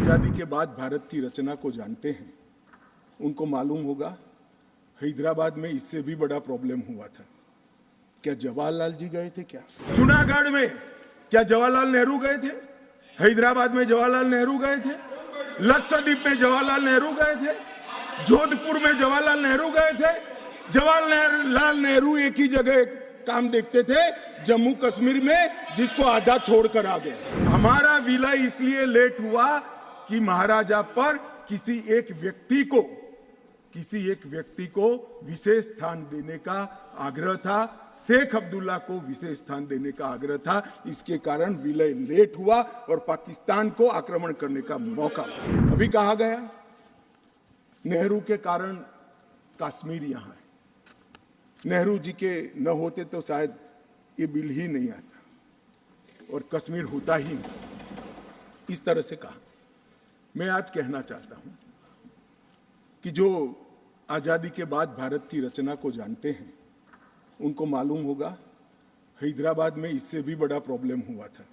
आज़ादी के बाद भारत की रचना को जानते हैं उनको मालूम होगा हैदराबाद में इससे भी बड़ा प्रॉब्लम हुआ था। क्या जवाहरलाल जी गए थे? क्या जूनागढ़ में क्या जवाहरलाल नेहरू गए थे? हैदराबाद में जवाहरलाल नेहरू गए थे? लक्षद्वीप में जवाहरलाल नेहरू गए थे? जोधपुर में जवाहरलाल नेहरू गए थे? जवाहरलाल नेहरू एक ही जगह काम देखते थे, जम्मू कश्मीर में, जिसको आधा छोड़कर आ गए। हमारा विलय इसलिए लेट हुआ कि महाराजा पर किसी एक व्यक्ति को विशेष स्थान देने का आग्रह था, शेख अब्दुल्ला को विशेष स्थान देने का आग्रह था। इसके कारण विलय लेट हुआ और पाकिस्तान को आक्रमण करने का मौका। अभी कहा गया नेहरू के कारण कश्मीर यहां है, नेहरू जी के न होते तो शायद ये बिल ही नहीं आता और कश्मीर होता ही नहीं। इस तरह से कहा। मैं आज कहना चाहता हूं कि जो आज़ादी के बाद भारत की रचना को जानते हैं उनको मालूम होगा हैदराबाद में इससे भी बड़ा प्रॉब्लम हुआ था।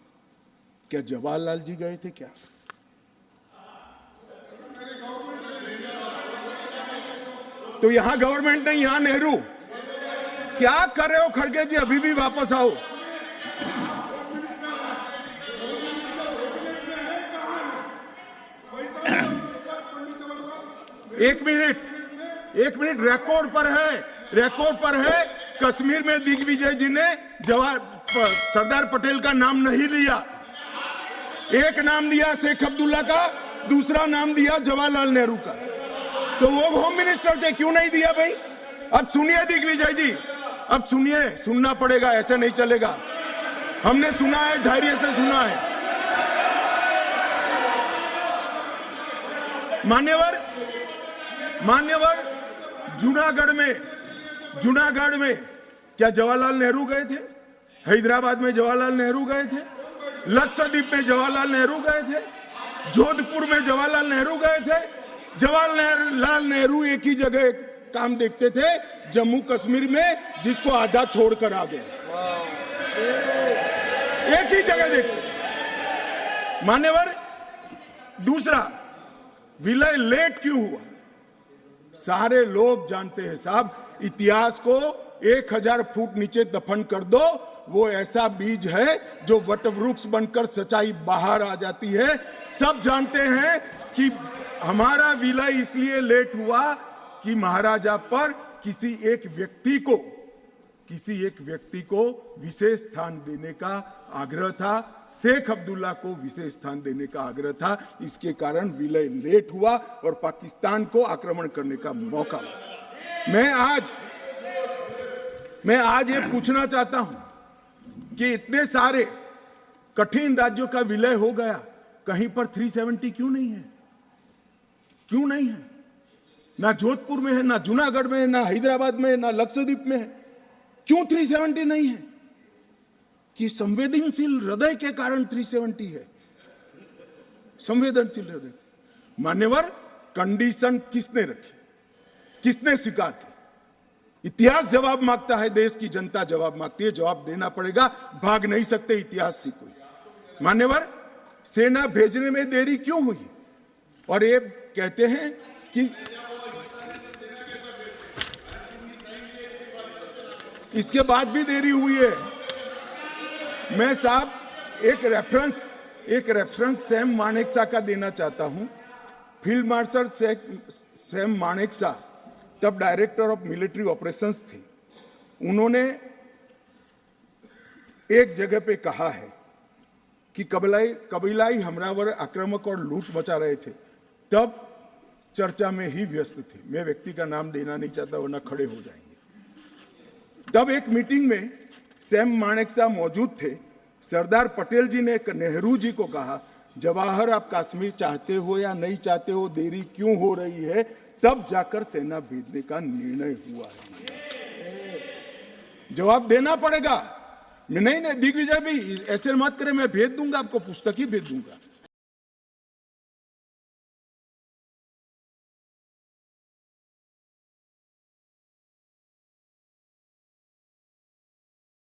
क्या जवाहरलाल जी गए थे? क्या तो यहां गवर्नमेंट नहीं, यहां नेहरू। क्या कर रहे हो खड़गे जी? अभी भी वापस आओ। एक मिनट रिकॉर्ड पर है। कश्मीर में दिग्विजय जी ने सरदार पटेल का नाम नहीं लिया। एक नाम दिया शेख अब्दुल्ला का, दूसरा नाम दिया जवाहरलाल नेहरू का। तो वो होम मिनिस्टर थे, क्यों नहीं दिया भाई? अब सुनिए दिग्विजय जी, अब सुनिए, सुनना पड़ेगा, ऐसे नहीं चलेगा। हमने सुना है, धैर्य से सुना है। मान्यवर जूनागढ़ में क्या जवाहरलाल नेहरू गए थे? हैदराबाद में जवाहरलाल नेहरू गए थे? लक्षद्वीप में जवाहरलाल नेहरू गए थे? जोधपुर में जवाहरलाल नेहरू गए थे? जवाहरलाल नेहरू एक ही जगह काम देखते थे, जम्मू कश्मीर में, जिसको आधा छोड़कर आ गए। एक ही जगह देखते। मान्यवर, दूसरा, विलय लेट क्यों हुआ? सारे लोग जानते हैं साहब, इतिहास को 1000 फुट नीचे दफन कर दो, वो ऐसा बीज है जो वटवृक्ष बनकर सच्चाई बाहर आ जाती है। सब जानते हैं कि हमारा विलय इसलिए लेट हुआ कि महाराजा पर किसी एक व्यक्ति को विशेष स्थान देने का आग्रह था, शेख अब्दुल्ला को विशेष स्थान देने का आग्रह था। इसके कारण विलय लेट हुआ और पाकिस्तान को आक्रमण करने का मौका। मैं आज ये पूछना चाहता हूं कि इतने सारे कठिन राज्यों का विलय हो गया, कहीं पर 370 क्यों नहीं है? क्यों नहीं है? ना जोधपुर में है, ना जूनागढ़ में है, ना हैदराबाद में है, ना लक्षद्वीप में है। क्यों 370 नहीं है? कि संवेदनशील हृदय के कारण 370 है। संवेदनशील हृदय। मान्यवर, कंडीशन किसने रखी? किसने स्वीकार की? इतिहास जवाब मांगता है, देश की जनता जवाब मांगती है। जवाब देना पड़ेगा, भाग नहीं सकते इतिहास से कोई। मान्यवर, सेना भेजने में देरी क्यों हुई? और ये कहते हैं कि इसके बाद भी देरी हुई है। मैं साहब एक रेफरेंस सैम मानेकशॉ का देना चाहता हूं। फील्ड मार्शल सैम मानेकशॉ तब डायरेक्टर ऑफ मिलिट्री ऑपरेशंस थे। उन्होंने एक जगह पे कहा है कि कबीलाई हमलावर आक्रामक और लूट मचा रहे थे, तब चर्चा में ही व्यस्त थे। मैं व्यक्ति का नाम देना नहीं चाहता, वरना खड़े हो जाएंगे। तब एक मीटिंग में सैम मानेकशॉ मौजूद थे। सरदार पटेल जी ने नेहरू जी को कहा, जवाहर, आप कश्मीर चाहते हो या नहीं चाहते हो, देरी क्यों हो रही है? तब जाकर सेना भेजने का निर्णय हुआ है। जवाब देना पड़ेगा। नहीं दिग्विजय भी ऐसे मत करें, मैं भेज दूंगा आपको, पुस्तक ही भेज दूंगा।